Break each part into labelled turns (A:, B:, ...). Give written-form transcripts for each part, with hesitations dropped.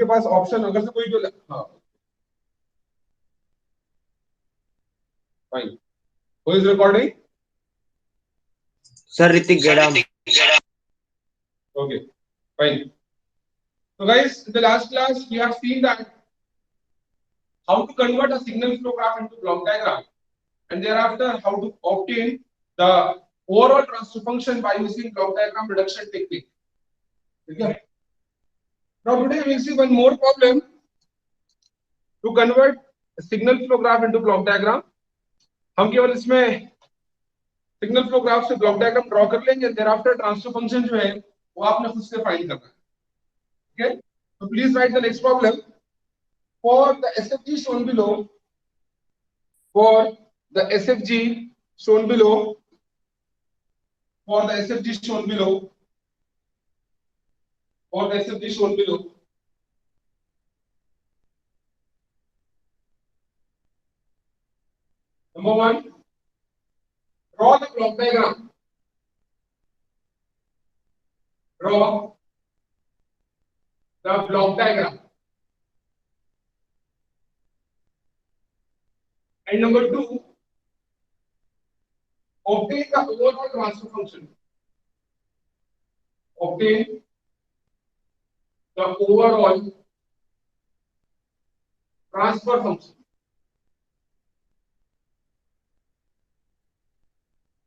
A: के पास ऑप्शन अगर से कोई जो हाँ fine who is recording
B: sir Hrithik Gedam.
A: okay fine so guys in the last class we have seen that how to convert a signal flow graph into block diagram and thereafter how to obtain the overall transfer function by using block diagram reduction technique okay now today we will see one more problem to convert a signal flow graph into block diagram हम केवल इसमें signal flow graph से block diagram draw कर लेंगे there after transfer function जो है वो आपने खुद से फाइंड करना है okay so please write the next problem for the SFG shown below for the SFG shown below for the SFG shown below for the SFG shown below number 1 draw the block diagram draw the block diagram and number 2 obtain the overall transfer function obtain the overall transfer function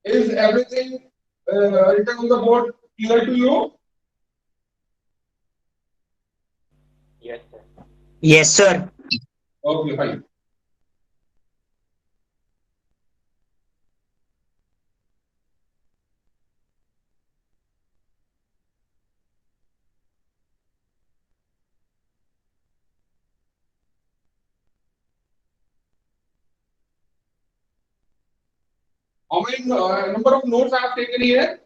A: is everything written on the board clear to you
C: Yes, sir.
B: Yes, sir.
A: okay fine how many number of notes I have taken here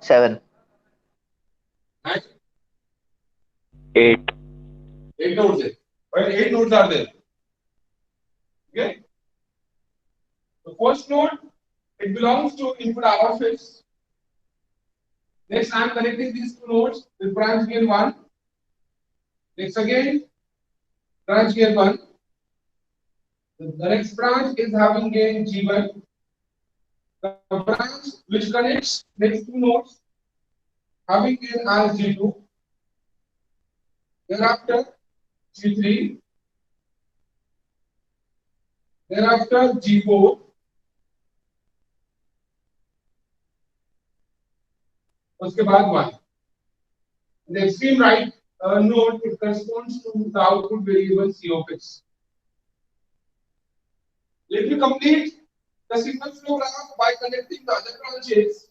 C: 7.
A: and
C: 8.
A: 8 notes there well 8 notes are there okay the first node it belongs to input hour phase next I am connecting these two nodes with branch gain 1 next again branch gain 1 the next branch is having gain G1 the branch which connects next two nodes having gain as G2 thereafter G3 thereafter G4 उसके बाद 1 the extreme right node it corresponds to the output variable C of x let me complete the signal flow graph by connecting the other branches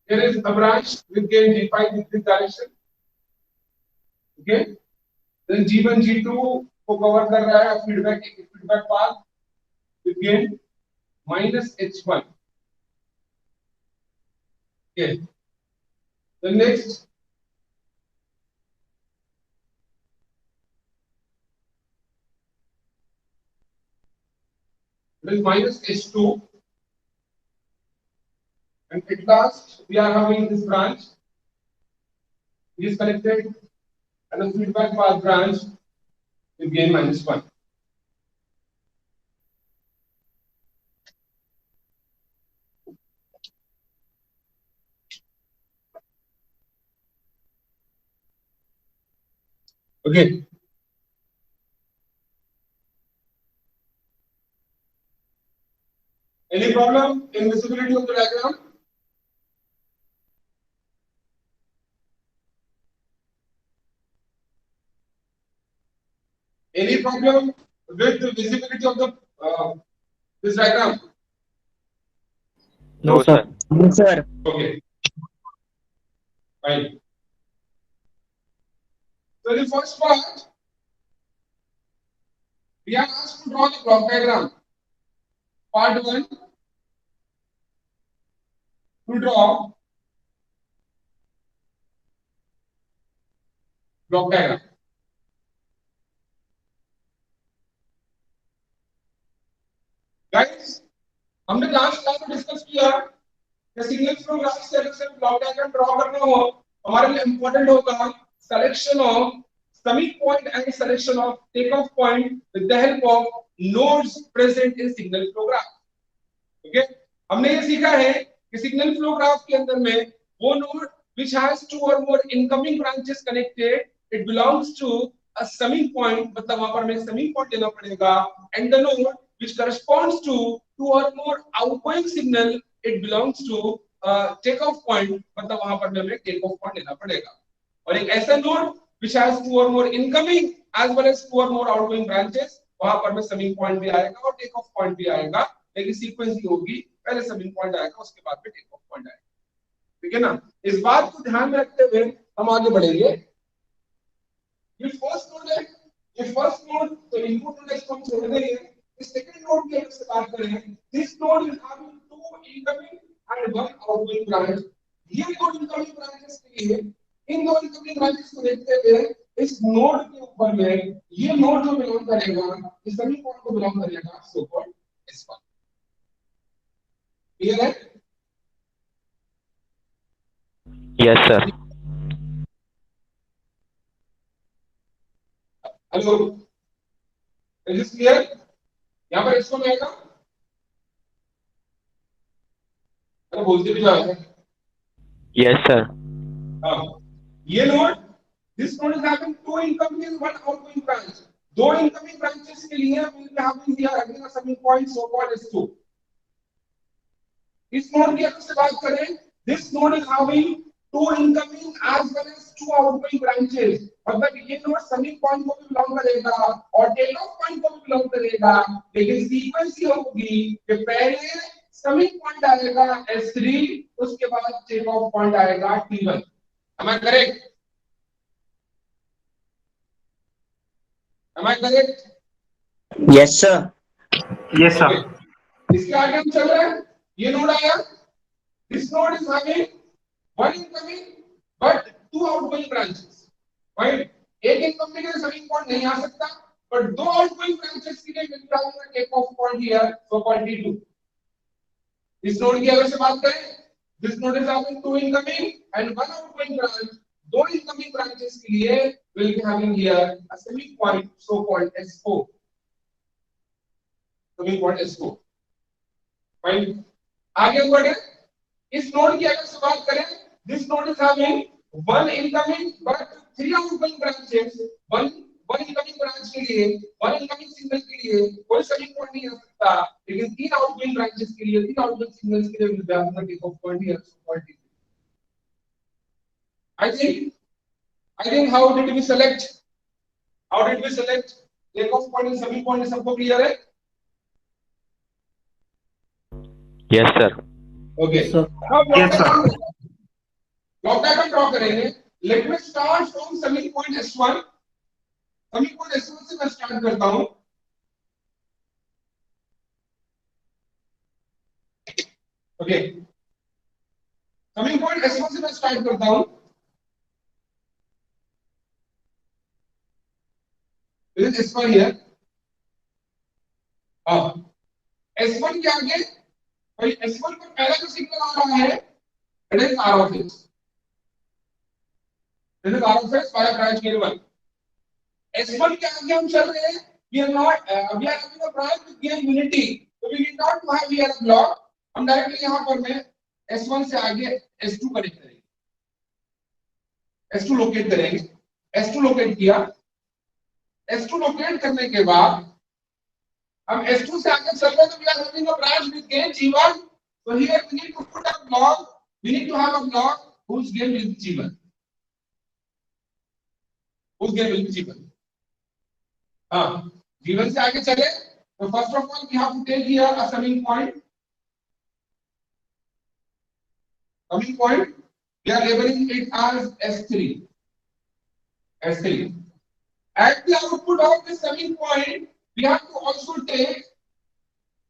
A: there is a branch with gain G5 in this direction okay then G1 G2 को cover कर रहा है feedback path with gain minus H1 okay the next is minus H2 and at last we are having this branch it is connected and the feedback path branch with gain minus 1 okay any problem in visibility of the diagram any problem with the visibility of the this diagram
C: No, sir.
B: No, sir.
A: okay fine so the first part we are asked to draw the block diagram part 1 to draw block diagram guys हमने last class में discuss किया कि signal flow graph से अगर सिर्फ block diagram draw करना हो, हमारे लिए इंपॉर्टेंट होगा selection of summing point and selection of take off point with the help of nodes present in signal flow graph. Okay, हमने ये सीखा है कि सिग्नल फ्लो ग्राफ के अंदर में वो node which has two or more incoming branches connected, it belongs to a summing point, मतलब वहां पर हमें summing point लेना पड़ेगा, and the node which corresponds to two or more outgoing signal, it belongs to take off point, मतलब वहां पर हमें take off point लेना पड़ेगा। और एक ऐसा node which has two or more incoming as well as two or more outgoing branches, वहां पर में summing point भी आएगा और take off point भी आएगा, लेकिन सीक्वेंस ही होगी, पहले summing point आएगा उसके बाद में take off point आएगा। ठीक है ना, इस बात को ध्यान में रखते हुए हम आगे बढ़ेंगे। ये फर्स्ट नोड है, ये फर्स्ट नोड तो इनपुट नोड इसको हम छोड़ देंगे। इस सेकंड नोड की अगर से बात करें, this node will have two incoming and one outgoing branch. ये दो इनकमिंग ब्रांचेस के लिए इन दो इनकमिंग ब्रांचेस को देखते हुए इस नोड के ऊपर में ये नोड जो बिलोंग करेगा, इस सभी पॉइंट को बिलोंग करेगा सो कॉल्ड S1। क्लियर है?
C: Yes, sir.
A: Hello, is this clear? यहाँ पर S1 आएगा, अरे बोलते भी जाओ।
C: Yes, sir.
A: ये node, this node is having two incoming and one outgoing branch. दो इनकमिंग ब्रांचेस के लिए we will have here again a summing point so called S2। इस नोड की अगर से बात करें, this node is having two incoming as well as two outgoing branches, मतलब ये नोड समिंग पॉइंट को भी बिलोंग करेगा और टेक ऑफ पॉइंट को भी बिलोंग करेगा, लेकिन सीक्वेंस ये होगी कि पहले समिंग पॉइंट आएगा S3, उसके बाद टेक ऑफ पॉइंट आएगा T1। Am I correct? Am I correct?
B: Yes, sir.
D: Yes, sir.
A: इसके आगे हम चल रहे हैं, ये नोड आया, this node is having one incoming but two outgoing branches, right? एक इनकमिंग के समिंग पॉइंट नहीं आ सकता, बट दो आउटगोइंग ब्रांचेस के लिए मिल जाएगा take off point here so called T2। इस नोड की अगर से बात करें, this node is having two incoming and one outgoing branch, दो इनकमिंग ब्रांचेस के लिए will be having here a summing point so called S4। Summing point S4, fine. आगे बढ़े, इस नोड की अगर से बात करें, this node is having one incoming but three outgoing branches. One incoming branch के लिए, वन इनकमिंग सिग्नल के लिए कोई समिंग पॉइंट नहीं आ सकता, लेकिन तीन आउटगोइंग ब्रांचेस के लिए, तीन आउटगोइंग सिग्नल्स के लिए will be having take off point here so called T3। I think how did we select take off point and summing point? सबको क्लियर है?
C: Yes, sir.
A: Okay,
D: Sir.
A: अब
D: Yes, sir.
A: Block diagram draw करेंगे। Let me start from summing point S1। Summing point S1 से मैं start करता हूं। Okay, summing point S1 से मैं स्टार्ट करता हूं। This is S1 here. S1 के आगे भाई S1 पर पहला जो सिग्नल आ रहा है it is R of S। This is R of S via branch K1। S1 के आगे हम चल रहे हैं, we are having a branch with gain unity, so we need not to have here a block। हम directly यहां पर में S1 से आगे S2 कनेक्ट करेंगे, S2 लोकेट करेंगे। S2 लोकेट किया, S2 लोकेट करने के बाद हम S2 से आगे चल रहे हैं, तो we are having a branch with gain G1, so here we need to put a block, we need to have a block whose gain will be G1, whose gain will be G1। G1 से आगे चले तो first of all we have to take here a summing point। Summing point we are labeling it as S3। S3 at the output of this summing point we have to also take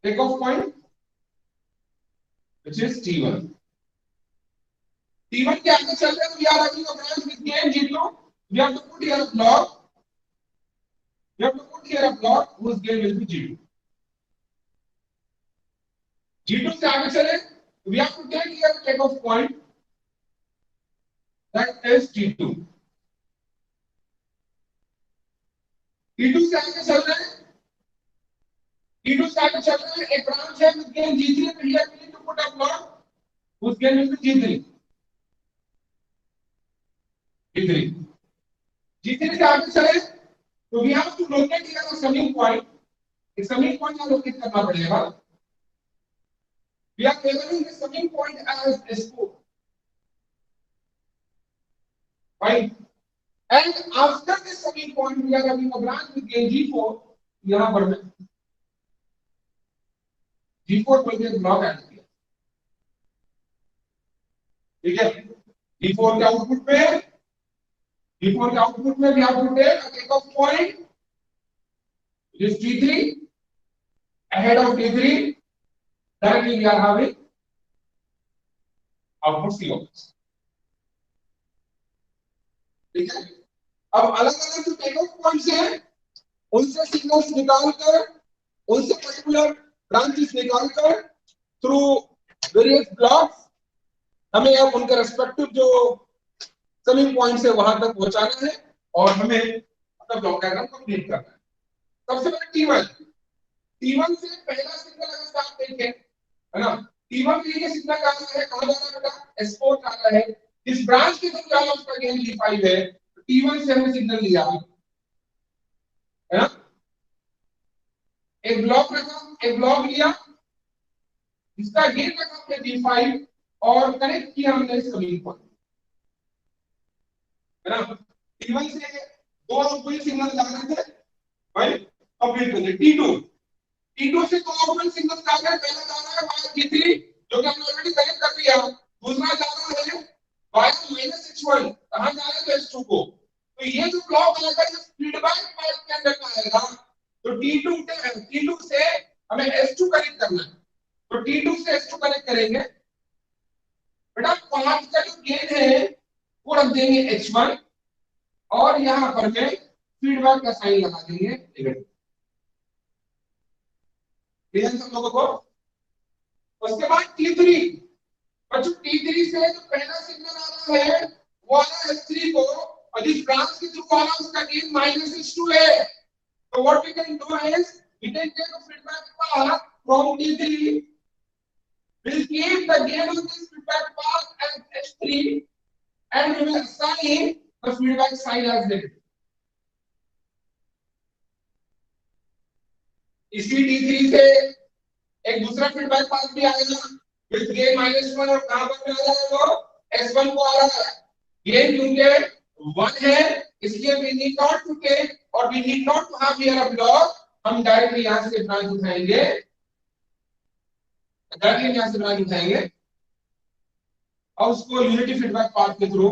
A: takeoff point which is T1। T1 के आगे चल रहे हैं, we are having a branch with gain G2, we have to put here a block, we have to put here a block whose gain will be G2। G2 से आगे चले We have to take here a takeoff point that is T2. T2 से आगे चल रहे हैं, T2 से आगे चल रहे हैं, एक ब्रांच है with gain G3, तो here we need to put a block whose gain will be G3. G3 से आगे चले तो we have to locate here a summing point. एक summing point यहाँ locate करना पड़ेगा. We are favoring the summing point as S4. Fine. And after this summing point, we are having a branch with gain G4. यहाँ पर में G4 बोल के block add किया. ठीक है. G4 के आउटपुट पे we have to take a takeoff point, which is T3. Ahead of T3, directly we are having output COS. ठीक है. अब अलग-अलग जो takeoff points हैं, उनसे signals निकालकर, उनसे particular branches निकालकर through various blocks, हमें अब उनके respective जो समिंग पॉइंट से वहां तक पहुंचाना है और हमें अपना ब्लॉक डायग्राम कंप्लीट करना है. सबसे पहले T1 से पहला सिग्नल अगर आप देखें, है ना, T1 के लिए सिग्नल कहां है, कहां जा रहा है बेटा, S4 जा रहा है. इस ब्रांच के थ्रू जाना उसका गेन G5 है. तो T1 से हमने सिग्नल लिया, है ना, एक ब्लॉक लिया, इसका गेन रखा हमने G5 और कनेक्ट किया हमने समिंग पॉइंट, है ना. T1 से दो आउटपुट सिग्नल जा रहे थे, भाई कंप्लीट कर दिए. T2 से दो आउटपुट सिग्नल जा रहे हैं, पहला जा रहा है वाया G3 जो कि हमने ऑलरेडी कनेक्ट कर दिया, दूसरा जा रहा है वाया -H1, कहां जा रहा है S2 को. तो ये जो ब्लॉक आएगा ये फीडबैक पार्ट के अंदर का आएगा. तो T2 से हमें S2 कनेक्ट करना है. तो T2 से S2 कनेक्ट करेंगे बेटा. 5 का जो गेन है वो रख देंगे H1 और यहां पर में फीडबैक का साइन लगा देंगे नेगेटिव. क्लियर सब लोगों को. उसके बाद T3, बच्चों T3 से जो पहला सिग्नल आ रहा है वो आ रहा है S3 को और जिस ब्रांच के थ्रू आ रहा है उसका गेन -H2 है. तो what we can do is we can take a feedback path from T3, we'll keep the gain of this feedback path as H3 and we will assign the feedback sign as negative. इसी T3 से एक दूसरा feedback path भी आएगा with gain -1 और कहां पर आ रहा है वो S1 को आ रहा है. गेन क्योंकि 1 है इसलिए we need not to take और we need not to have here a block. हम डायरेक्टली यहां से ब्रांच उठाएंगे, और उसको यूनिटी फीडबैक पाथ के थ्रू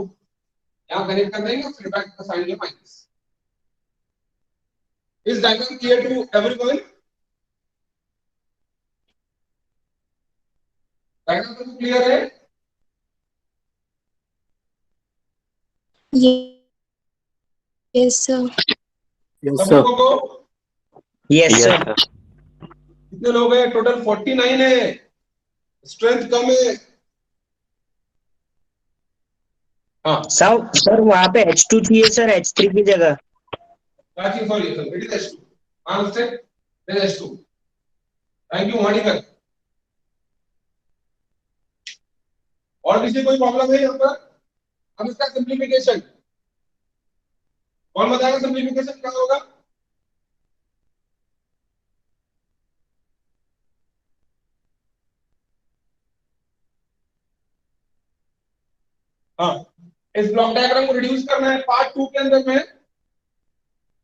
A: यहां कनेक्ट कर देंगे. फीडबैक का साइन है minus. Is diagram clear to everyone? Diagram तो क्लियर है?
D: Yes sir.
B: Yes, sir. Yes,
C: Yes,
B: sir.
C: sir.
A: कितने लोग हैं? टोटल 49 है. स्ट्रेंथ कम है. हाँ
B: सर वहाँ पे H2 चाहिए सर, H3 की जगह.
A: Sorry sir, it is H2. Understand? It is H2. Thank you Manikar. और किसी कोई प्रॉब्लम है यहाँ पर? हम इसका सिंप्लीफिकेशन कौन बताएगा? सिंप्लीफिकेशन क्या होगा? हाँ, इस ब्लॉक डायग्राम को रिड्यूस करना है पार्ट 2 के अंदर में.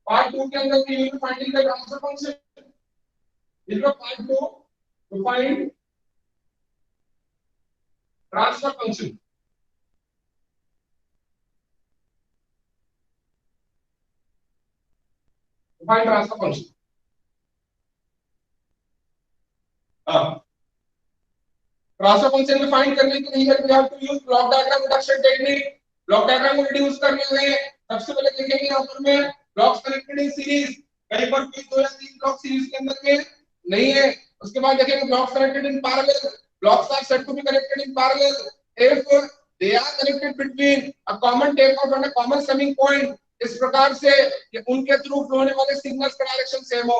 A: पार्ट 2 के अंदर we will finding the transfer function. इसका part 2 to find transfer function. Find transfer function. हाँ, ट्रांसफर फंक्शन में फाइंड करने के लिए we have to use block diagram reduction technique. Block diagram को रिड्यूस करने में सबसे पहले देखेंगे यहाँ पर में ब्लॉक्स कनेक्टेड इन सीरीज. कहीं पर कोई 2 या 3 ब्लॉक सीरीज के अंदर में नहीं है. उसके बाद देखेंगे blocks connected in parallel. blocks are said to be connected in parallel if they are connected between a common takeoff and a common summing point, इस प्रकार से कि उनके थ्रू फ्लो होने वाले सिग्नल्स का डायरेक्शन सेम हो।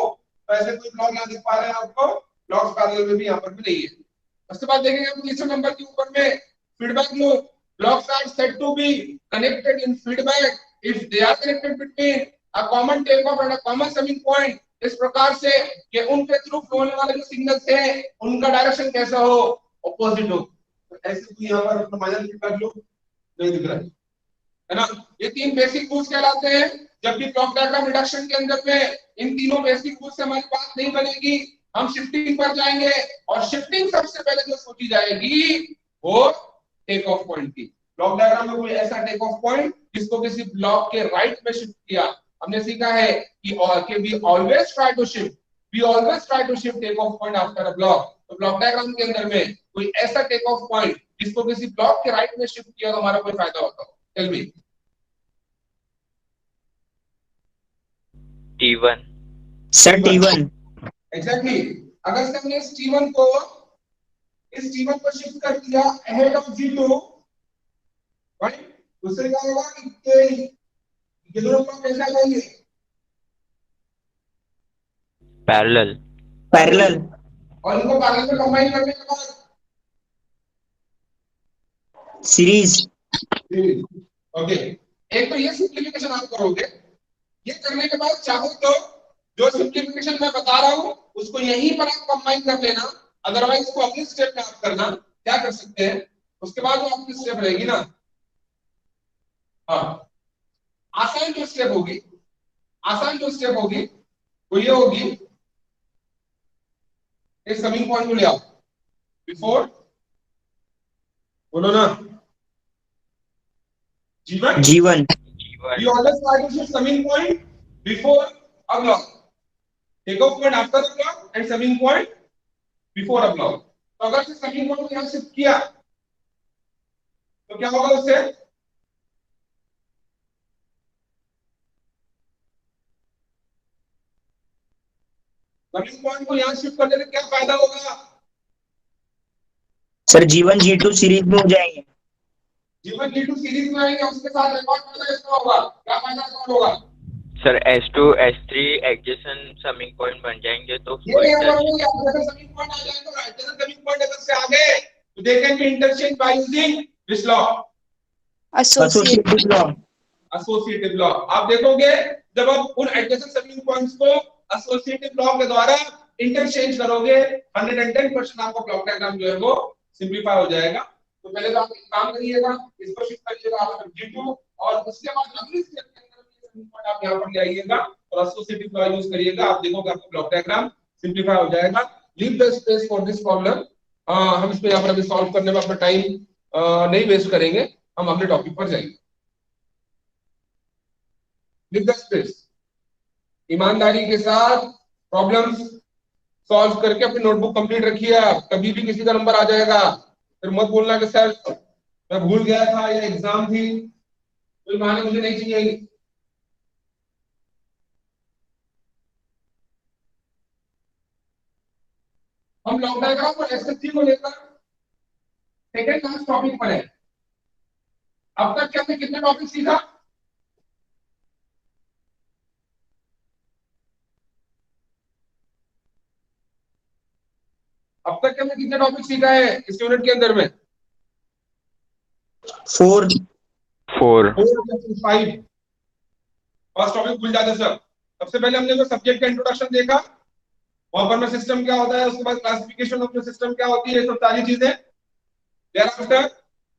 A: तो ऐसे कोई ब्लॉक यहाँ दिख पा रहे हैं आपको, ब्लॉक्स पैरेलल में भी यहाँ पर भी नहीं है। उसके बाद देखेंगे हम तीसरे नंबर के ऊपर में feedback loop, blocks are said to be connected in feedback if they are connected between a common takeoff and a common summing point, इस प्रकार से कि उनके थ्रू फ्लो होने वाले जो सिग्नल्स हैं उनका डायरेक्शन कैसा हो, ऑपोजिट हो। तो ऐसे भी यहाँ पर अपना माइनर फीडबैक लूप नहीं दिख रहा है ना। ये तीन बेसिक रूल्स कहलाते हैं। जब भी ब्लॉक डायग्राम रिडक्शन के अंदर में इन तीनों बेसिक रूल्स से हमारी बात नहीं बनेगी, हम शिफ्टिंग पर जाएंगे और शिफ्टिंग सबसे पहले जो सोची जाएगी वो टेक ऑफ पॉइंट की। ब्लॉक डायग्राम में कोई ऐसा टेक ऑफ पॉइंट जिसको किसी ब्लॉक के राइट में शिफ्ट किया, हमने सीखा है कि we always try to shift take off point after a block. तो ब्लॉक डायग्राम के अंदर में कोई ऐसा टेक ऑफ पॉइंट जिसको किसी ब्लॉक के राइट में शिफ्ट किया तो हमारा कोई फायदा होता हो, tell me.
C: T1
B: sir T1।
A: Exactly, अगर से हमने इस T1 को शिफ्ट कर दिया अहेड ऑफ G2, राइट, उससे क्या होगा कि ये दोनों ब्लॉक कैसे आ जाएंगे,
C: पैरेलल
A: और इनको पैरेलल में कंबाइन करने के बाद
B: सीरीज।
A: ओके, एक तो ये सिंप्लीफिकेशन आप करोगे। ये करने के बाद चाहो तो जो सिंप्लीफिकेशन मैं बता रहा हूं उसको यहीं पर आप कंबाइन कर लेना, अदरवाइज इसको अगली स्टेप में आप करना। क्या कर सकते हैं, उसके बाद जो आपकी स्टेप रहेगी ना, हाँ, आसान जो स्टेप होगी वो ये होगी, एक समिंग पॉइंट को ले आओ बिफोर, बोलो ना, G1. We always try to shift summing point before a block, take off point after a block and summing point before a block. तो अगर से summing point को यहाँ शिफ्ट किया तो क्या होगा उससे, summing point को यहाँ शिफ्ट करने से क्या फायदा होगा
B: सर G1 G2 सीरीज में हो जाएंगे।
A: G1 G2 सीरीज में आएंगे, उसके साथ रिकॉर्ड फायदा इसका होगा, क्या फायदा रिकॉर्ड होगा
C: sir, S2 S3 adjacent summing point बन जाएंगे तो
A: ये समिंग पॉइंट आ जाए तो एडजेसेंट समिंग पॉइंट अगर से आ गए तो they can be interchange by using this law, associative law. आप देखोगे जब आप उन एडजेसेंट समिंग पॉइंट्स को एसोसिएटिव लॉ के द्वारा इंटरचेंज करोगे 110% आपका ब्लॉक डायग्राम जो है वो सिंपलीफाई हो जाएगा। तो पहले तो आप एक काम करिएगा, इसको शिफ्ट करिएगा आप G2, और उसके बाद अगली स्टेप के अंदर समिंग पॉइंट आप यहां पर ले आइएगा और एसोसिएटिव लॉ यूज करिएगा। आप देखोगे आपका ब्लॉक डायग्राम सिंपलीफाई हो जाएगा। Leave the space for this problem. हम इसमें यहां पर अभी सॉल्व करने में अपना टाइम नहीं वेस्ट करेंगे, हम अगले टॉपिक पर जाएंगे। लीव द स्पेस, ईमानदारी के साथ प्रॉब्लम्स सॉल्व करके अपनी नोटबुक कंप्लीट रखिए। आप कभी भी किसी का नंबर आ जाएगा फिर मत बोलना कि सर मैं भूल गया था या एग्जाम थी, कोई बहाने मुझे नहीं चाहिए। हम ब्लॉक डायग्राम और एसएससी को लेकर सेकंड क्लास टॉपिक पर है। अब तक हमने कितने टॉपिक सीखा, अब तक हमने कितने टॉपिक सीखा है इस यूनिट के अंदर में?
B: 4
A: 5। फर्स्ट टॉपिक भूल जाते सर। सबसे पहले हमने जो सब्जेक्ट का इंट्रोडक्शन देखा, वहां पर में सिस्टम क्या होता है, उसके बाद क्लासिफिकेशन ऑफ द सिस्टम क्या होती है, सब सारी चीजें। देयरआफ्टर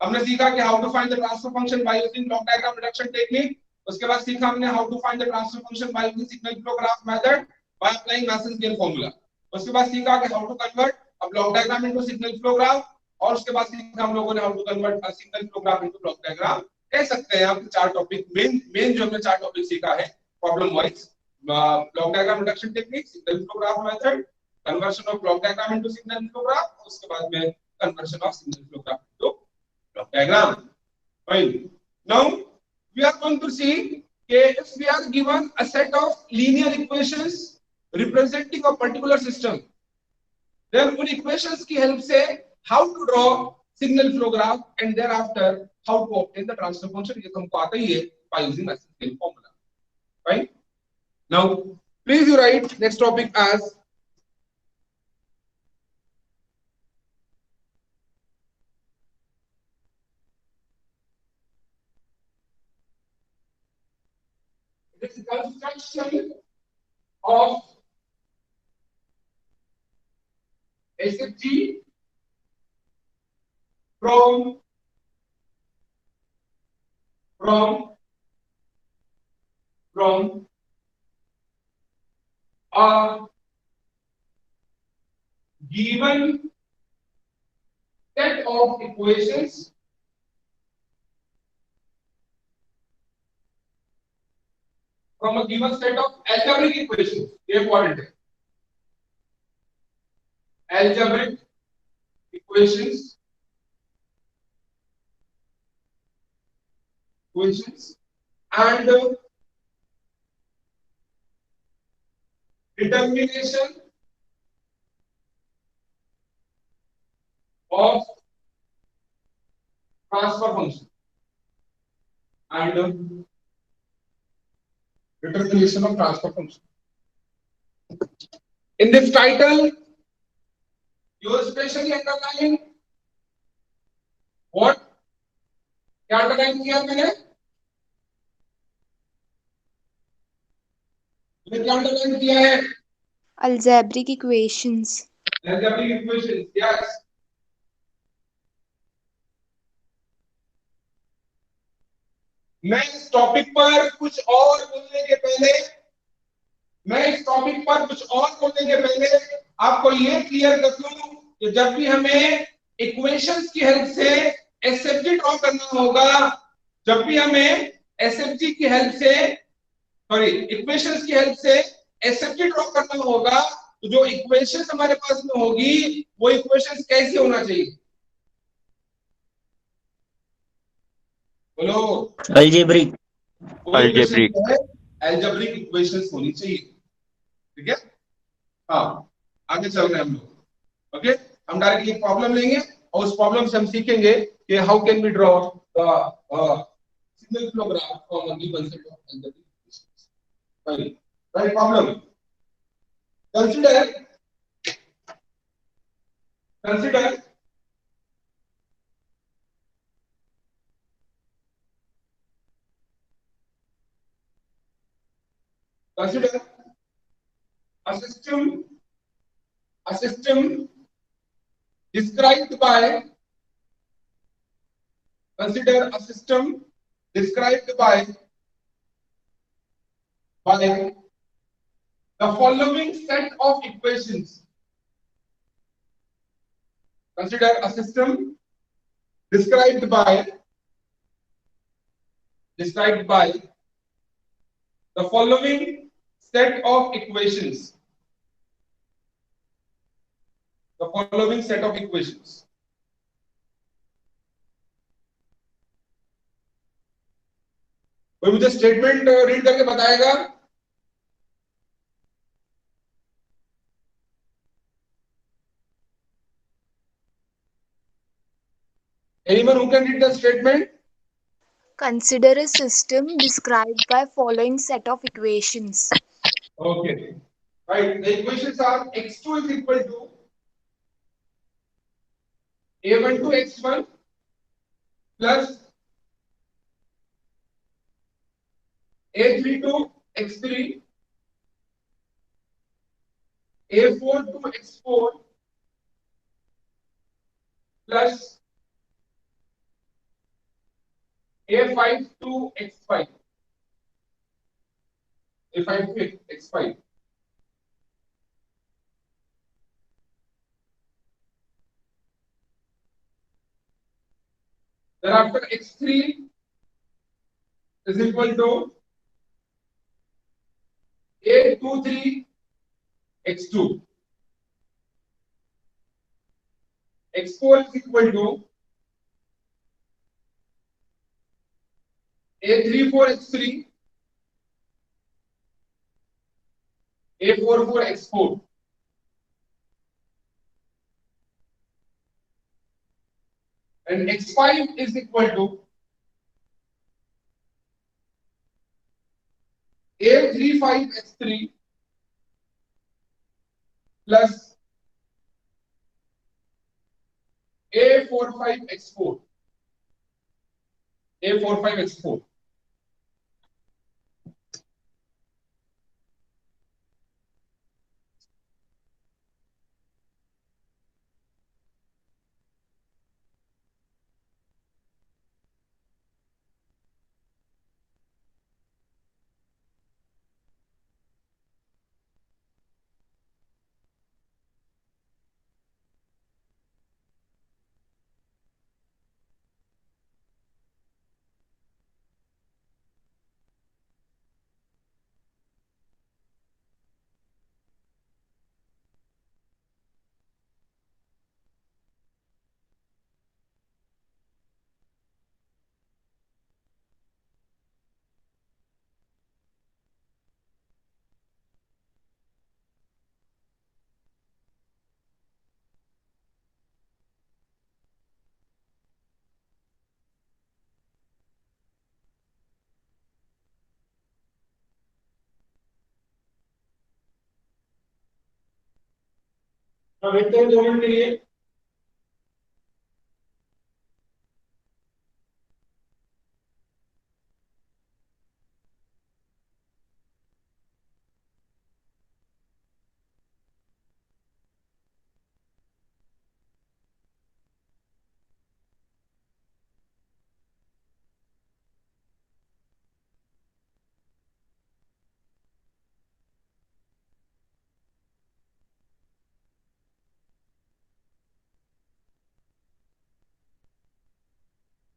A: हमने सीखा कि how to find the transfer function by using block diagram reduction technique. उसके बाद सीखा हमने how to find the transfer function by using signal flow graph method by applying Mason square formula. उसके बाद सीखा कि how to convert a block diagram into signal flow graph, और उसके बाद सीखा हम लोगों ने how to convert a signal flow graph into block diagram. कह सकते हैं आप चार टॉपिक मेन जो हमने चार टॉपिक सीखा है problem wise, block diagram reduction technique, signal flow graph method, conversion of block diagram into signal flow graph, और उसके बाद में conversion of signal flow graph into block diagram. Fine. Now we are going to see if we are given a set of linear equations representing a particular system, then उन equations की help से how to draw signal flow graph and thereafter how to obtain the transfer function. ये तुमको आता ही है by using mathematical formula. Right? Now, please you write next topic as this construction of SFG from a given set of equations from a given set of algebraic equations. Important है. Algebraic equations and determination of transfer function and determination of transfer function. In this title, you especially underline what? क्या underline किया मैंने? क्या underline किया है?
D: Algebraic equations.
A: Algebraic equations, yes. मैं इस topic पर कुछ और बोलने के पहले आपको ये क्लियर कर दूं कि जब भी हमें इक्वेशंस की हेल्प से एसएफजी ड्रॉ करना होगा, इक्वेशंस की हेल्प से एसएफजी ड्रॉ करना होगा, तो जो इक्वेशंस हमारे पास में होगी वो इक्वेशंस कैसी होना चाहिए? बोलो.
B: अलजेब्रिक.
A: एल्जेब्रिक इक्वेशंस होनी चाहिए. ठीक है? हाँ, आगे चल रहे हैं हम लोग. ओके, हम डायरेक्टली एक प्रॉब्लम लेंगे और उस प्रॉब्लम से हम सीखेंगे कि how can we draw the signal flow graph from a given set of algebraic equations. Right problem. Consider a system described by the following set of equations. Consider a system described by the following set of equations. कोई मुझे statement read करके बताएगा? Anyone who can read the statement?
D: Consider a system described by following set of equations.
A: Okay. Right. The equations are x2 is equal to a12 x1 plus a32 x3 a42 x4 plus a52 x5. a52 x5. Thereafter x3 is equal to a23 x2. x4 is equal to a34 x3 a44 x4. and x5 is equal to A35x3 plus A45x4. A45x4. देखते हैं 2 minute के लिए।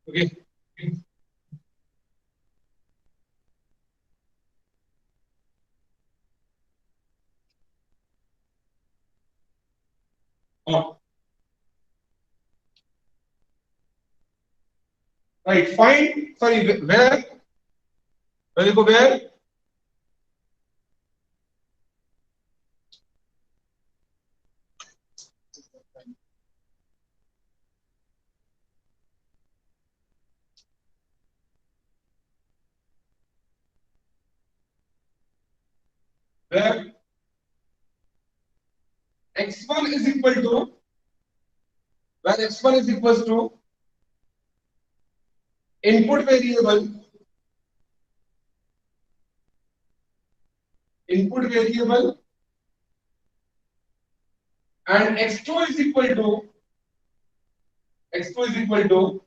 A: Okay right, find, sorry, where you go, where x1 is equal to, where x1 is equals to input variable and x2 is equal to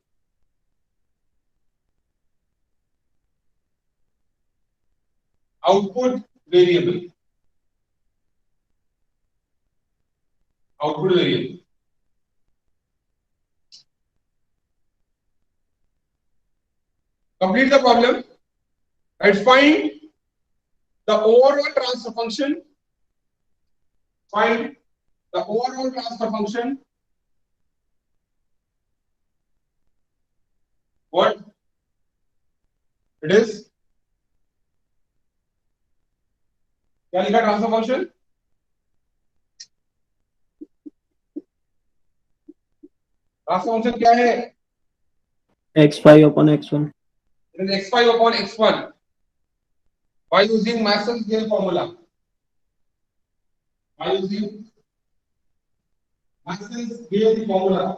A: output variable. Complete the problem. Let's find the overall transfer function. Find the overall transfer function. What it is? क्या लिखा transfer function? Transfer function क्या है?
E: x5 upon x1.
A: It is x5 upon x1 by using Maxwell's formula. By using Maxwell's formula.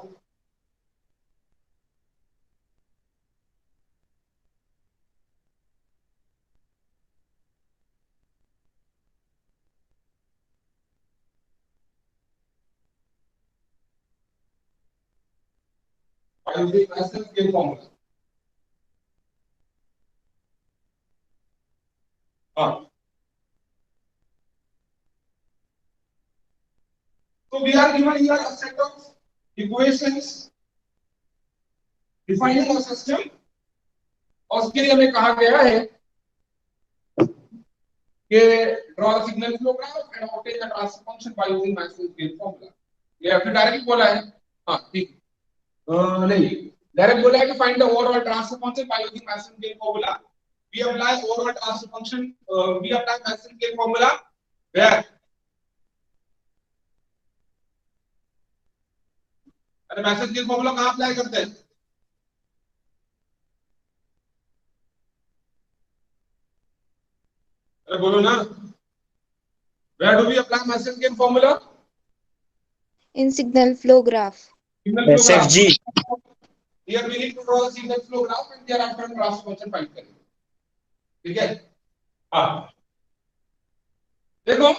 A: By using Maxwell's formula. So we are given here a set of equations defining a system, और उसके लिए हमें कहा गया है कि draw the signal flow graph and obtain the transfer function by using Maxwell's formula. ये फिर डायरेक्ट बोला है, हाँ ठीक, नहीं डायरेक्ट बोला है कि find the overall transfer function by using Maxwell's formula. We apply overall transfer function, we apply Maxwell's formula where अरे मैसेज के फॉर्मूला कहां अप्लाई करते हैं? अरे बोलो ना, where do we apply Massengian formula?
D: In signal flow graph.
A: Signal flow graph.
B: SFG.
A: Here we need to draw the signal flow graph and thereafter हम transfer function find करेंगे. ठीक है? हाँ. देखो,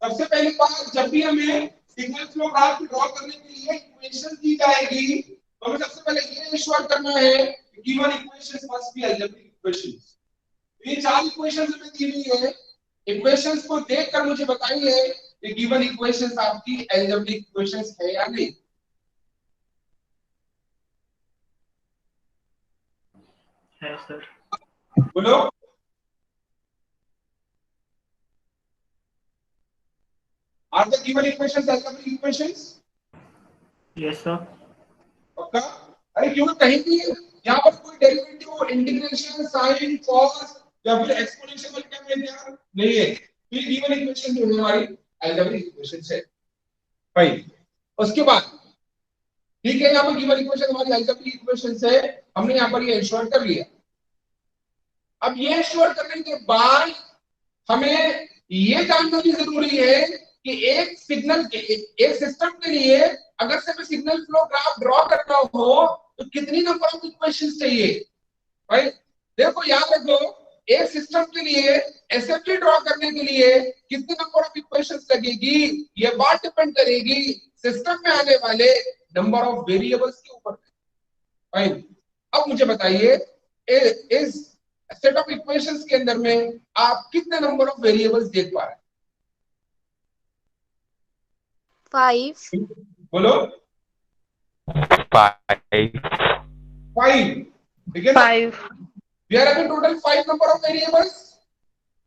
A: सबसे पहली बात, जब भी हमें सिग्नल फ्लो ग्राफ ड्रॉ करने के लिए इक्वेशन दी जाएगी, तो हमें सबसे पहले ये इंश्योर करना है कि given equations must be algebraic equations. ये चार इक्वेशंस हमें दी हुई है. इक्वेशंस को देखकर मुझे बताइए कि गिवन इक्वेशंस आपकी अलजेब्रिक इक्वेशंस है या नहीं.
E: है सर.
A: बोलो. Are the given equations algebraic equations?
E: Yes sir.
A: पक्का? अरे क्योंकि कहीं भी यहाँ पर कोई डेरिवेटिव, इंटीग्रेशन, साइन, कॉस या फिर एक्सपोनेंशियल मल्टीप्लिकेशन नहीं है. तो ये गिवन इक्वेशन जो है हमारी अलजेब्रिक इक्वेशंस है. फाइन. उसके बाद ठीक है, यहाँ पर गिवन इक्वेशन हमारी अलजेब्रिक इक्वेशंस है. हमने यहाँ पर ये इंश्योर कर लिया. अब ये इंश्योर करने के बाद हमें ये जानना भी जरूरी है कि एक सिग्नल के एक सिस्टम के लिए अगर से हमें सिग्नल फ्लो ग्राफ ड्रॉ करना हो तो कितनी नंबर ऑफ इक्वेशंस चाहिए. राइट. देखो याद रखो, एक सिस्टम के लिए एसएफजी ड्रॉ करने के लिए कितनी नंबर ऑफ इक्वेशंस लगेगी, ये बात डिपेंड करेगी सिस्टम में आने वाले नंबर ऑफ वेरिएबल्स के ऊपर. राइट. अब मुझे बताइए, इस सेट ऑफ इक्वेशंस के अंदर में आप कितने नंबर ऑफ वेरिएबल्स देख पा रहे हैं?
D: 5.
A: बोलो.
C: 5.
A: 5. ठीक है ना?
F: 5.
A: We are having total 5 number of variables.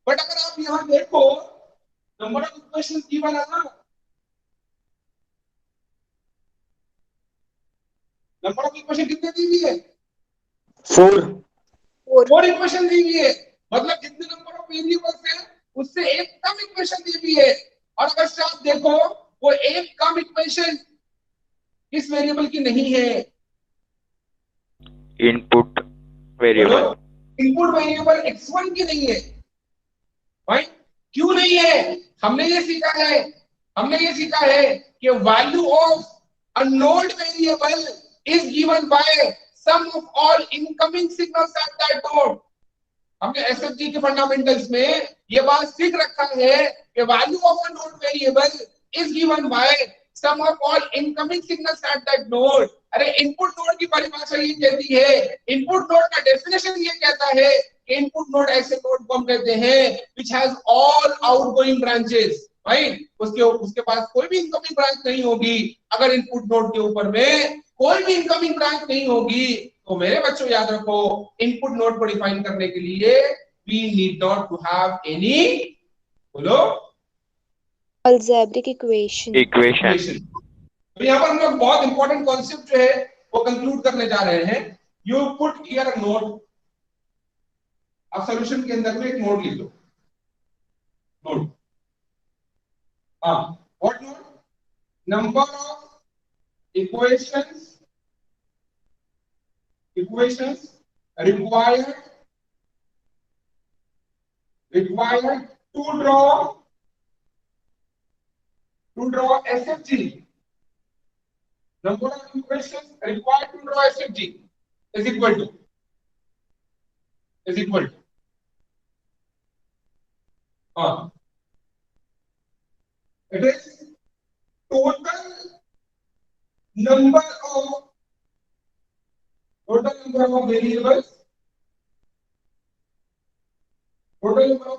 A: But अगर आप यहां देखो, नंबर ऑफ इक्वेशंस गिवन है ना, नंबर ऑफ इक्वेशन कितने दी हुई है?
B: 4.
A: 4 इक्वेशन दी हुई है. मतलब जितने नंबर ऑफ वेरिएबल्स हैं उससे एक कम इक्वेशन दी हुई है. और अगर से आप देखो, वो एक कम इक्वेशन किस वेरिएबल की नहीं है?
C: Input variable.
A: Input variable x1 की नहीं है. राइट. क्यों नहीं है? हमने ये सीखा है कि value of a node variable is given by sum of all incoming signals at that node. हमने एसएफजी के फंडामेंटल्स में ये बात सीख रखा है कि value of a node variable is given by sum of all incoming signals at that node. अरे इनपुट नोड की परिभाषा ये कहती है, इनपुट नोड का डेफिनेशन ये कहता है कि इनपुट नोड ऐसे नोड को हम कहते हैं which has all outgoing branches. Right. उसके पास कोई भी इनकमिंग ब्रांच नहीं होगी. अगर इनपुट नोड के ऊपर में कोई भी इनकमिंग ब्रांच नहीं होगी तो मेरे बच्चों याद रखो, इनपुट नोड को डिफाइन करने के लिए we need not to have any, बोलो,
D: Algebraic equation.
C: इक्वेशन.
A: तो यहाँ पर हम लोग बहुत इंपॉर्टेंट कॉन्सेप्ट जो है वो कंक्लूड करने जा रहे हैं. You put here a node. आप सॉल्यूशन के अंदर में एक नोड लिख लो. नोड. हाँ. What node? Number of equations required to draw SFG. Number of equations required to draw SFG is equal to it is total number of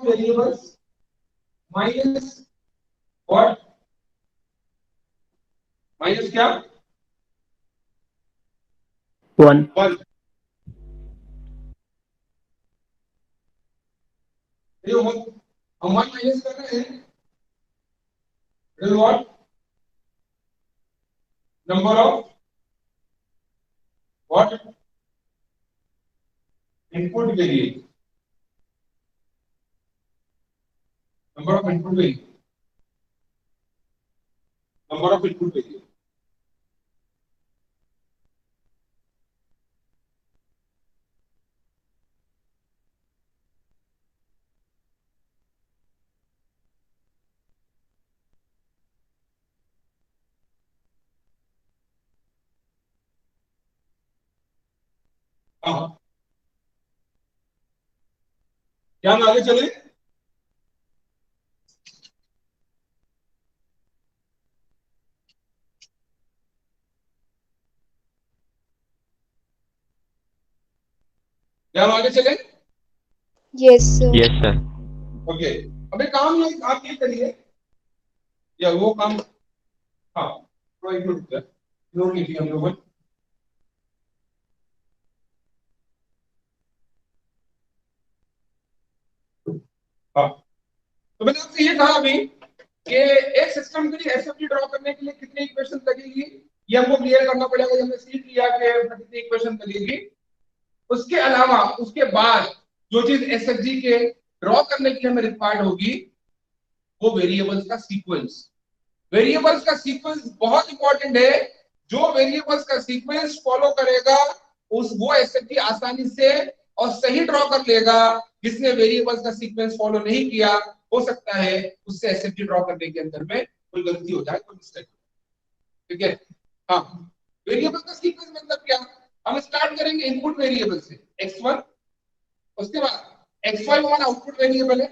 A: variables minus what? Minus क्या?
E: 1.
A: 1. हम 1 minus कर रहे हैं. It is what? Number of what? Input variable. Number of input variable. हाँ, क्या हम आगे चले? क्या हम आगे चले?
D: Yes, sir.
C: Yes, sir.
A: Okay, अबे काम ये आप ये करिए या वो काम। हाँ, तो एक मिनट नोट लीजिए हम लोग। हाँ, तो मैंने आपसे ये कहा अभी कि एक सिस्टम के लिए एसएफटी ड्रॉ करने के लिए कितनी इक्वेशन लगेगी, ये हमको क्लियर करना पड़ेगा। हमने सीख लिया कि कितनी इक्वेशन लगेगी। उसके अलावा उसके बाद जो चीज एसएफजी के ड्रॉ करने की हमें रिक्वायर्ड होगी वो वेरिएबल्स का सीक्वेंस। वेरिएबल्स का सीक्वेंस बहुत इंपॉर्टेंट है। जो वेरिएबल्स का सीक्वेंस फॉलो करेगा उस वो एसएफटी आसानी से और सही ड्रॉ कर लेगा। जिसने वेरिएबल्स का सीक्वेंस फॉलो नहीं किया, हो सकता है उससे एसएफटी ड्रॉ करने के अंदर में कोई गलती हो जाए, कोई मिस्टेक। ठीक है, हाँ, वेरिएबल का सीक्वेंस मतलब क्या? हम स्टार्ट करेंगे इनपुट वेरिएबल से x1, उसके बाद x5 हमारा आउटपुट वेरिएबल है।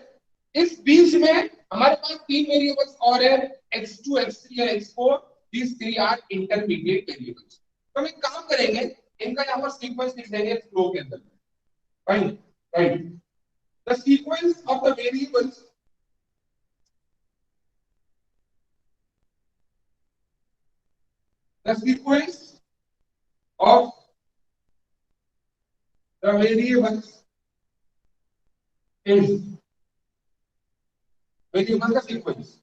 A: इस बीच में हमारे पास तीन वेरिएबल्स और है, x2, x3 और x4। these three are intermediate variables। तो हम एक काम करेंगे, इनका यहाँ पर सीक्वेंस लिख देंगे फ्लो के अंदर। Right right, the sequence of the variables the sequence of the variables is variable का सीक्वेंस।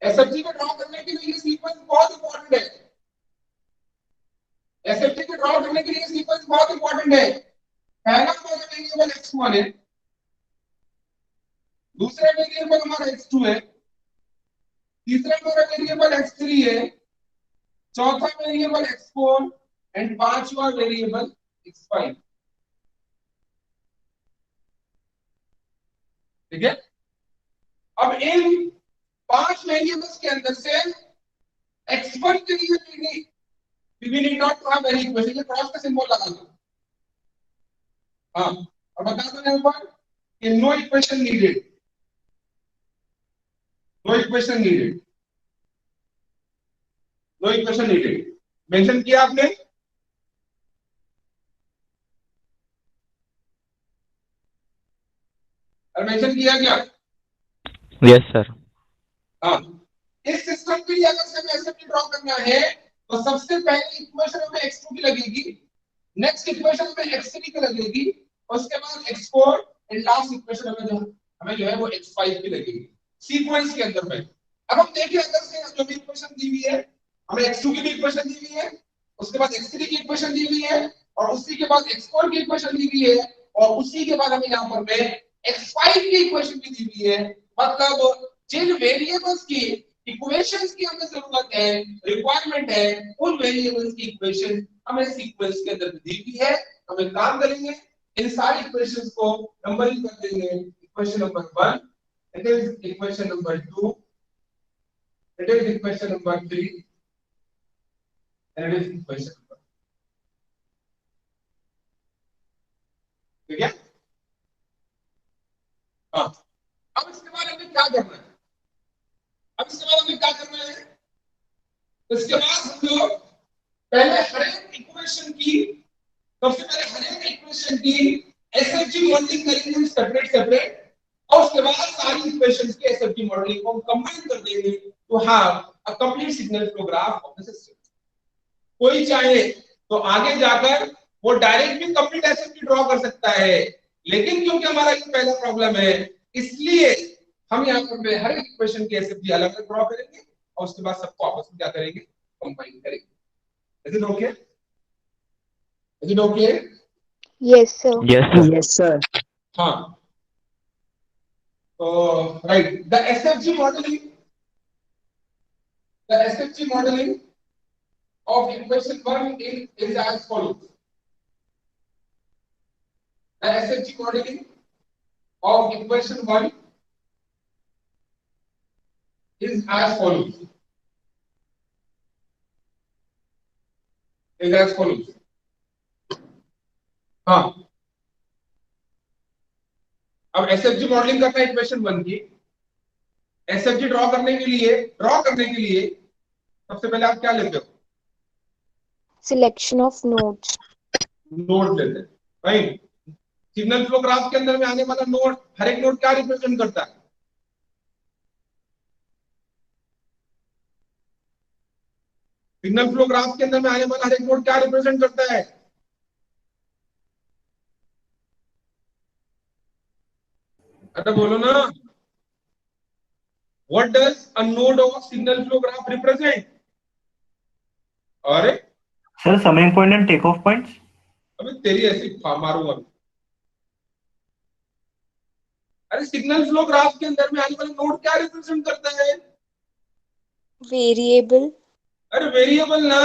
A: एसएफटी को ड्रॉ करने के लिए ये सीक्वेंस बहुत इंपॉर्टेंट है। एसएफटी को ड्रॉ करने के लिए सीक्वेंस बहुत इंपॉर्टेंट है। पहला हमारा वेरिएबल x1 है, दूसरा वेरिएबल हमारा x2 है, तीसरा हमारा वेरिएबल x3 है, चौथा वेरिएबल x4 एंड पांचवा वेरिएबल x5। ठीक है, अब इन पांच वेरिएबल्स के अंदर से x1 के लिए we need not to have any equation, ये क्रॉस का सिंबल लगा दो। हाँ, और बता दो यहाँ पर कि no equation needed, no equation needed, no equation needed mentioned किया आपने। और मेंशन किया क्या?
C: Yes, sir.
A: हाँ, इस सिस्टम के लिए अगर हमें एसएफटी ड्रॉ करना है तो सबसे पहले इक्वेशन हमें x2 की लगेगी, नेक्स्ट इक्वेशन हमें x3 की लगेगी, और उसके बाद x4 एंड लास्ट इक्वेशन हमें जो है वो x5 की लगेगी सीक्वेंस के अंदर में। अब हम देखिए, अगर से जो भी इक्वेशन दी हुई है, हमें x2 की भी इक्वेशन दी हुई है, उसके बाद x3 की इक्वेशन दी हुई है, और उसी के बाद x4 की इक्वेशन दी हुई है, और उसी के बाद हमें यहाँ पर में x5 की इक्वेशन भी दी हुई है। मतलब जिन वेरिएबल्स की इक्वेशंस की हमें जरूरत है, रिक्वायरमेंट है, उन वेरिएबल्स की इक्वेशन हमें सीक्वेंस के अंदर दी हुई है। हम एक काम करेंगे, इन सारी इक्वेशंस को नंबरिंग कर देंगे। Equation number 1, it is equation number 2, it is equation number 3, and it is equation number. ठीक है, हाँ, अब इसके बाद हमें क्या करना है? अब इसके बाद हमें क्या करना है? इसके बाद हम लोग पहले हर एक इक्वेशन की, सबसे पहले हर एक इक्वेशन की एसएफजी मॉडलिंग करेंगे सेपरेट सेपरेट, और उसके बाद सारी इक्वेशंस के एसएफजी मॉडलिंग को हम कंबाइन कर देंगे to have a complete signal flow graph of the system. कोई चाहे तो आगे जाकर वो डायरेक्ट भी कंप्लीट एसएफजी ड्रॉ कर सकता है, लेकिन क्योंकि हमारा ये पहला प्रॉब्लम है, इसलिए हम यहाँ पर हर एक इक्वेशन की एसएफजी अलग अलग ड्रॉ करेंगे और उसके बाद सबको आपस में क्या करेंगे, कंबाइन करेंगे। Is it okay? Is it okay?
D: Yes, sir.
C: Yes, sir.
B: Yes, sir.
A: हाँ, तो right, the SFG modeling of equation 1 is as follows. The SFG modeling of equation 1 is as follows. Is as follows. हाँ, अब एसएफजी modelling करना है equation 1 की। एसएफजी draw करने के लिए सबसे पहले आप क्या लेते हो?
D: Selection of nodes.
A: नोड लेते हैं, राइट। सिग्नल फ्लो ग्राफ के अंदर में आने वाला नोड, हर एक नोड क्या रिप्रेजेंट करता है? सिग्नल फ्लो ग्राफ के अंदर में आने वाला हर एक नोड क्या रिप्रेजेंट करता है? अरे बोलो ना, what does a node of signal flow graph represent? अरे
E: Sir, summing point and takeoff points.
A: अबे तेरी ऐसी मारूंगा। अरे सिग्नल फ्लो ग्राफ के अंदर में आने वाला नोड क्या रिप्रेजेंट करता है?
D: Variable.
A: अरे वेरिएबल ना,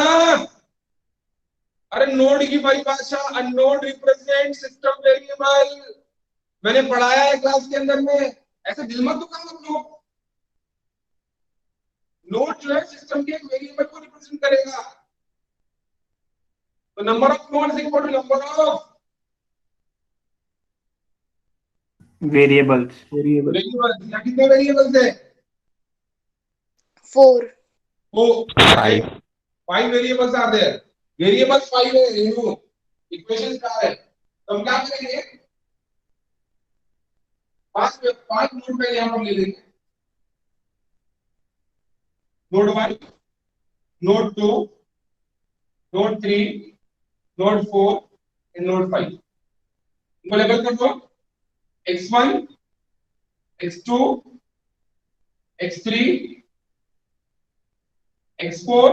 A: अरे नोड की परिभाषा, a node represent system variable. मैंने पढ़ाया है क्लास के अंदर में, ऐसे दिल मत दुखाओ तुम लोग। नोड जो है सिस्टम के एक वेरिएबल को रिप्रेजेंट करेगा। तो number of nodes equal to number of
E: Variables.
A: Variables. या कितने वेरिएबल्स है?
D: 4.
A: वो
C: 5.
A: 5 वेरिएबल्स आर देयर। वेरिएबल्स 5 है, रेनू इक्वेशन क्या है? तो हम क्या करेंगे, पांच नोड पे यहां पर ले लेंगे। Node 1, node 2, node 3, node 4 and node 5। इनको लेबल कर दो, x1, x2, x3, x4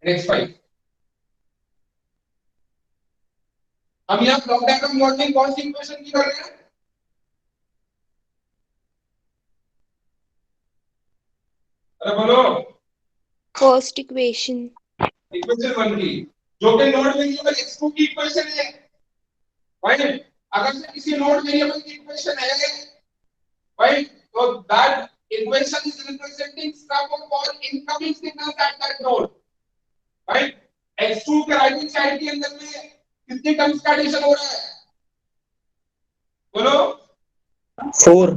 A: and x5। हम यहाँ ब्लॉक डायग्राम मॉडलिंग कौन सी इक्वेशन की कर रहे हैं? अरे बोलो।
D: First equation.
A: इक्वेशन 1 की, जो कि नोड वेरिएबल x2 की इक्वेशन है। राइट, अगर से किसी नोड वेरिएबल की इक्वेशन है, राइट, तो that equation is representing sum of all incoming signals at that node. Right, x2 के राइट हैंड साइड के अंदर में कितनी टर्म्स का एडिशन हो रहा है? बोलो।
B: 4।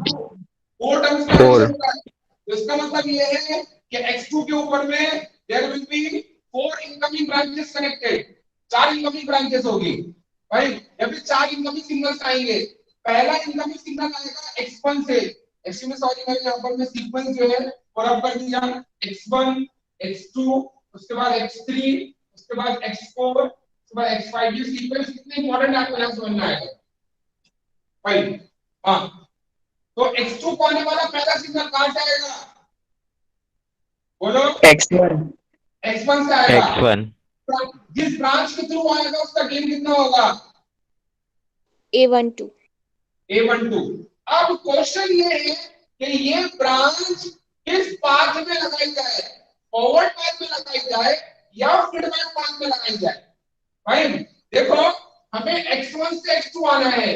A: 4 टर्म्स का
C: 4.
A: एडिशन हो रहा है। तो इसका मतलब ये है कि x2 के ऊपर में there will be 4 incoming branches connected. 4 incoming branches होगी, राइट, या फिर 4 इनकमिंग सिग्नल्स आएंगे। पहला इनकमिंग सिग्नल आएगा x1 से, एक्चुअली सॉरी मैंने यहां पर मैं सीक्वेंस जो है फॉरवर्ड कर दिया। x1, x2, उसके बाद x3, उसके बाद x4, उसके बाद x5। ये सीक्वेंस कितने इंपॉर्टेंट है आपको यहां समझ में आएगा, राइट। हां, तो x2 को आने वाला पहला सिग्नल कहां से आएगा? बोलो।
B: X1।
A: x1 से आएगा।
C: x1.
A: जिस ब्रांच के थ्रू आएगा उसका गेन कितना होगा?
D: A12.
A: A12। अब क्वेश्चन ये है कि ये ब्रांच किस पाथ में लगाई जाए, फॉरवर्ड पाथ में लगाई जाए या फीडबैक पाथ में लगाई जाए। फाइन, देखो हमें x1 से x2 आना है।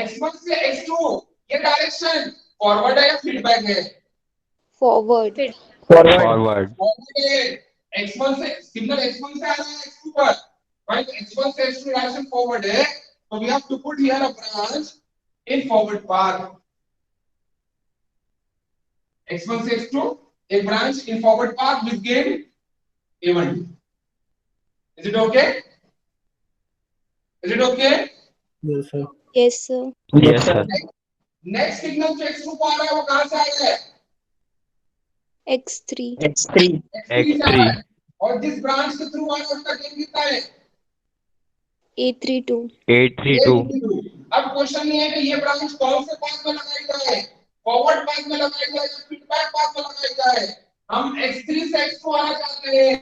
A: x1 से x2 ये डायरेक्शन फॉरवर्ड है या फीडबैक है?
D: Forward.
C: Forward.
A: फॉरवर्ड है। x1 से सिग्नल x1 से आ रहा है x2 पर, राइट, x1 से x2 डायरेक्शन फॉरवर्ड है, तो we have to put here a branch in forward path। x1 से x2 a branch in forward path with gain a12। is it okay? Is it okay?
E: Yes, sir.
D: Yes, sir.
C: Yes, sir.
A: Next signal जो x2 को आ रहा है वो कहां से आएगा है?
D: X3.
B: X3।
A: x3 से आ रहा है।
C: x3.
A: और जिस ब्रांच के थ्रू आ रहा है उसका गेन कितना है?
D: A32.
C: 832.
A: अब क्वेश्चन ये है कि ये ब्रांच कौन से पाथ में लगाई जाए, फॉरवर्ड पाथ में लगाई जाए या फीडबैक पाथ में लगाई जाए? हम x3 से x2 आना चाहते हैं।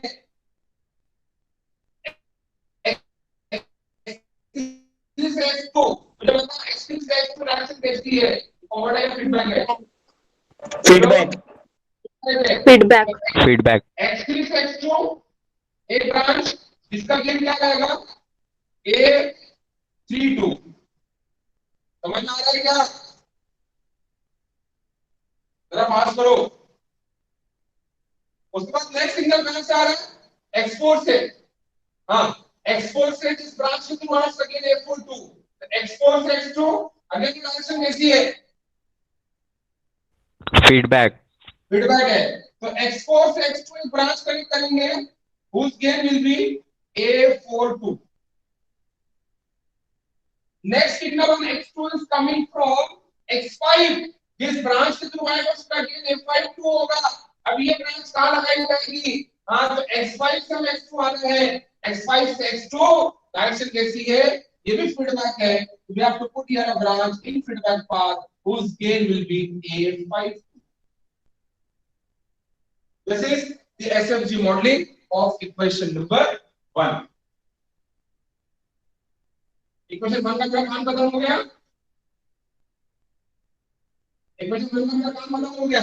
A: x3 से x2 मुझे बता, x3 से x2 डायरेक्शन कैसी है, फॉरवर्ड है या फीडबैक है?
B: फीडबैक।
D: Feedback.
C: Feedback.
A: x3 से x2 एक ब्रांच जिसका गेन क्या रहेगा? A32। समझ में आ रहा है क्या? जरा पास करो। उसके बाद नेक्स्ट सिग्नल कहां से आ रहा है? x4 से। हाँ, x4 से जिस ब्रांच के थ्रू आना अगेन a4 2, x4 से x2 अगेन की डायरेक्शन कैसी है?
C: फीडबैक
A: फीडबैक है, तो x4 से x2 एक ब्रांच कनेक्ट करेंगे, whose gain will be a4 2. Next signal on x2 is coming from x5, जिस ब्रांच के थ्रू आएगा उसका गेन a5 2 होगा। अब ये ब्रांच कहां लगाई जाएगी? हाँ, तो x5 से हम x2 आ रहे हैं, x5 से x2 डायरेक्शन कैसी है? ये भी फीडबैक है, तो we have to put here a branch in feedback path whose gain will be a5. This is the SFG modeling of equation number 1. Equation 1 का क्या काम खत्म हो गया? इक्वेशन 1 का क्या काम खत्म हो गया?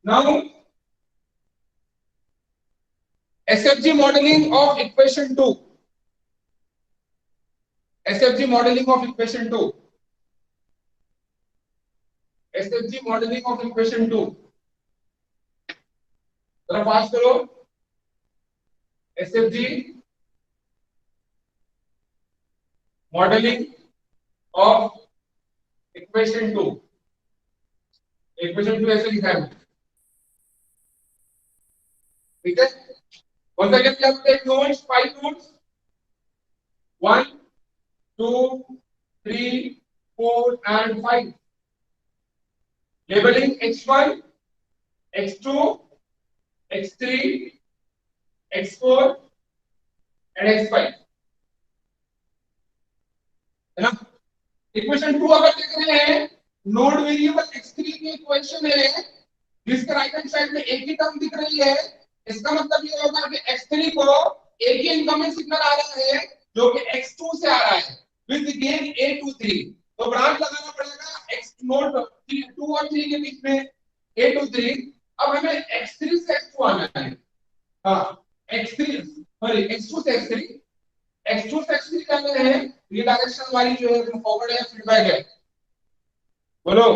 A: Now SFG modeling of equation 2. SFG modeling of equation 2. SFG modeling of equation 2. जरा पास करो। SFG modeling of equation 2. Equation 2 ऐसे लिखा है, ठीक है? Once again, we have to take notes, 5 notes. 1, 2, 3, 4, and 5. Labeling x1, x2, x3, x4, and x5. है ना? Equation 2 अगर देख रहे हैं, नोड वेरिएबल x3 की इक्वेशन है, जिसके राइट हैंड साइड में एक ही टर्म दिख रही है। इसका मतलब ये होगा कि x3 को एक ही इनकमिंग सिग्नल आ रहा है जो कि x2 से आ रहा है विद गेन a23, तो ब्रांच लगाना पड़ेगा x नोड 2 और 3 के बीच में a23। अब हमें x3 से x2 आना है। हाँ, x3 सॉरी x2 से x3 जाना है। ये डायरेक्शन वाली जो है वो फॉरवर्ड है, फीडबैक है, बोलो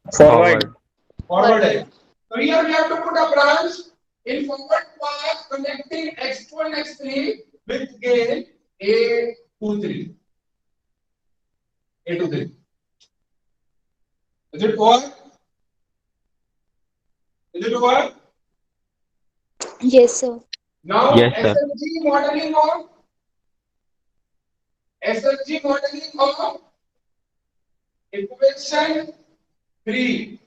A: फॉरवर्ड है। तो here we have to put a branch in forward path connecting x2 and x3 with gain a23. Is it over? Is it over?
D: Yes, sir.
A: Now
C: Yes, sir.
A: SFG modeling of equation 3.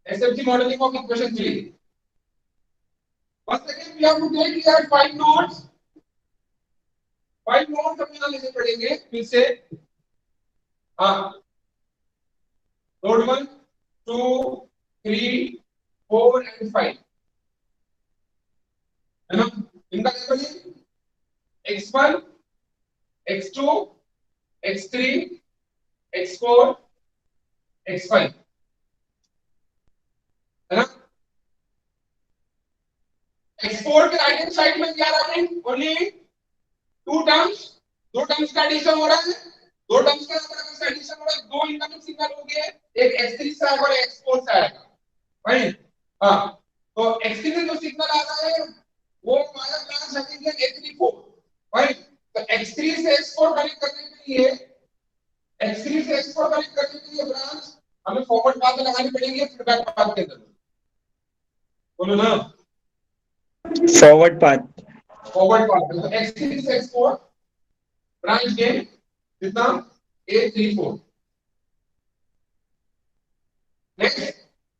A: SFG modeling of equation 3. Once again, we have to take here 5 notes. 5 notes हमें यहाँ लेने पड़ेंगे फिर से। हाँ, node 1, 2, 3, 4 and 5 है ना? इनका labelling x1, x2, x3, x4, x5 है ना? x4 के राइट हैंड साइड में क्या रहा है? ओनली 2 टर्म्स, 2 टर्म्स का एडिशन हो रहा है। 2 टर्म्स का अगर एडिशन हो रहा है, 2 इनकमिंग सिग्नल हो गए, एक x3 से आएगा और x4 से आएगा, राइट? हाँ, तो x3 में जो सिग्नल आ रहा है वो हमारा ब्रांच लगेंगे a34, राइट? तो x3 से x4 कनेक्ट करने के लिए ब्रांच हमें फॉरवर्ड पाथ लगानी पड़ेगी, फीडबैक पाथ के अंदर, बोलो ना
B: फॉरवर्ड पाथ।
A: तो x3 से x4 ब्रांच गेन कितना? a34। नेक्स्ट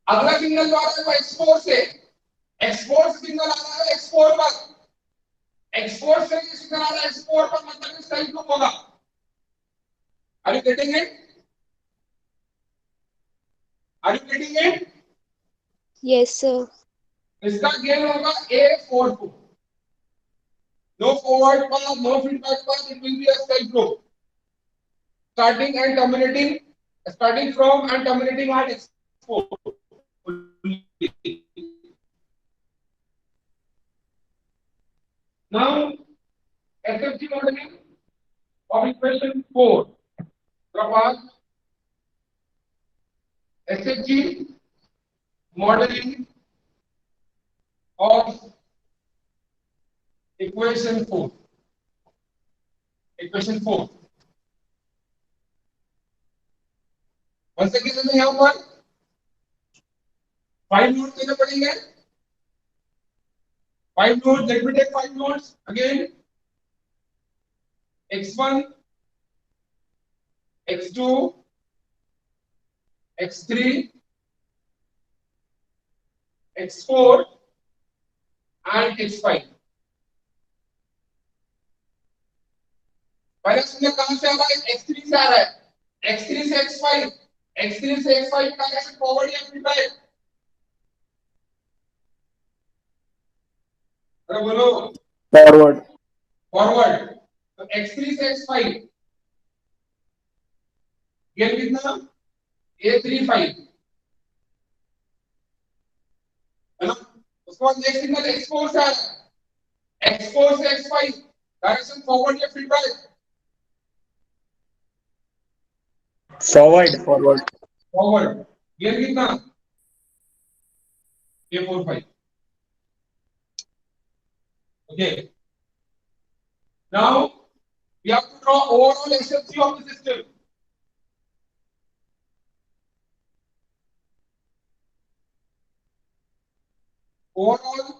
A: अगला सिग्नल जो आ रहा है वो x4 से सिग्नल आ रहा है x4 पर, x4 से सिग्नल आ रहा है x4 पर, मतलब इस टाइप का होगा। Are you getting it?
D: Yes, sir.
A: इसका गेन होगा a42। No forward path, no feedback path, it will be a straight flow. Starting from and terminating at x4. Now, SFG modeling of equation 4. SFG modeling of Equation 4. Equation 4. once again हमें यहाँ पर 5 notes देने पड़ेंगे. 5 notes. Let me take 5 notes again. x1, x2, x3, x4 and x5. पहले सुनिए कहां से आ रहा है? x3 से आ रहा है. x3 से x5. x3 से x5 का डायरेक्शन फॉरवर्ड या फिर बैक? अरे बोलो.
B: फॉरवर्ड.
A: फॉरवर्ड. तो x3 से x5 ये कितना? a35 है ना. उसके बाद नेक्स्ट सिग्नल x4 से आ रहा है. x4 से x5 डायरेक्शन फॉरवर्ड या फिर बैक?
B: फॉरवर्ड. फॉरवर्ड.
A: फॉरवर्ड. ये कितना? a45. Okay. Now we have to draw overall SFG of the system. Overall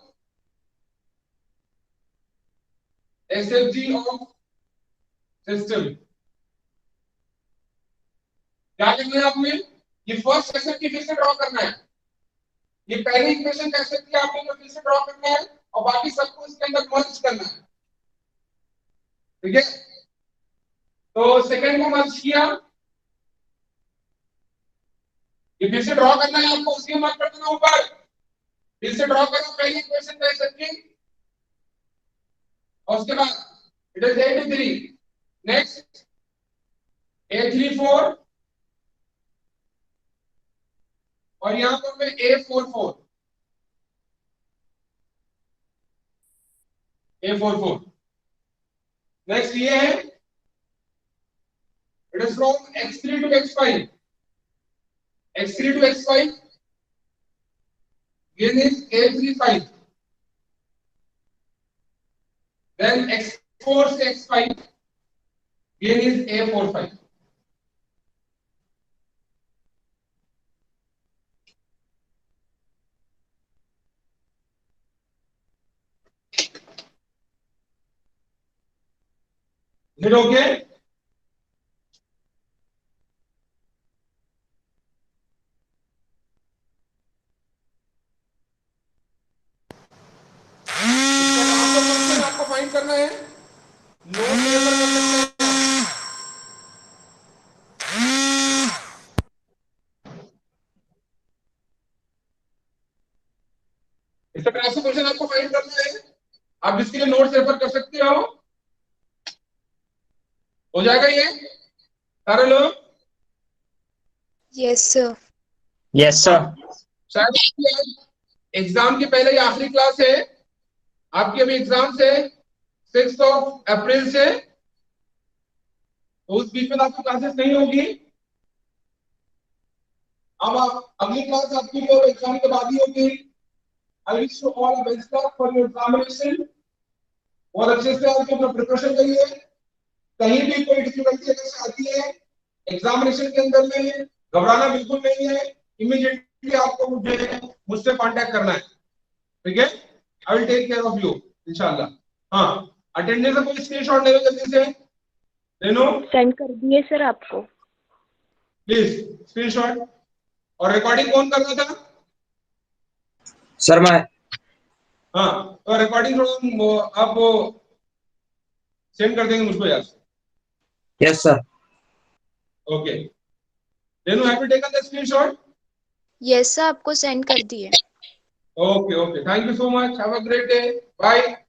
A: SFG of system. क्या करना है आपने? ये फर्स्ट SFG फिर से ड्रॉ करना है. ये पहली इक्वेशन का SFG आपने फिर से ड्रॉ करना है और बाकी सबको इसके अंदर मर्ज करना है. ठीक है. तो सेकंड को मर्ज किया. ये फिर से ड्रॉ करना है आपको. उसके मर्ज कर देना ऊपर. फिर से ड्रॉ करो पहली इक्वेशन का SFG और उसके बाद it is a23. Next a34 और यहां पर मैं a44. नेक्स्ट ये है it is from x3 to x5. x3 to x5 again is a35. Then x4 to x5 again is a45. Is it okay? आपको फाइंड करना है. नोट पेपर कर सकते हैं. इसका ट्रांसफॉर्मेशन आपको फाइंड करना है. आप इसके लिए नोट रेफर कर सकते हो जाएगा ये सारे लोग.
D: Yes, sir.
B: Yes sir.
A: शायद एग्जाम के पहले ही आखिरी क्लास है आपकी. अभी एग्जाम से 6 अप्रैल से, तो उस बीच में आपकी क्लासेस नहीं होगी. अब आप अगली क्लास आपकी जो एग्जाम के बाद ही होगी. I wish you all the best luck for your examination. और अच्छे से आप अपना प्रिपरेशन करिए. कहीं भी कोई डिफिकल्टी अगर आती है एग्जामिनेशन के अंदर में, घबराना बिल्कुल नहीं है. इमीडिएटली आपको मुझसे कांटेक्ट करना है. ठीक है. I will take care of you इंशाल्लाह. हाँ, अटेंडेंस का कोई स्क्रीनशॉट ले लो जल्दी से. ले लो.
D: सेंड कर दिए सर आपको.
A: Please screenshot. और रिकॉर्डिंग कौन कर रहा था?
B: सर मैं.
A: हाँ, तो रिकॉर्डिंग थोड़ा आप सेंड कर देंगे मुझको यार.
B: Yes sir.
A: Okay. Renu, have you taken the screenshot?
D: Yes, sir. आपको सेंड कर दिए.
A: Okay, okay. Thank you so much. Have a great day. Bye.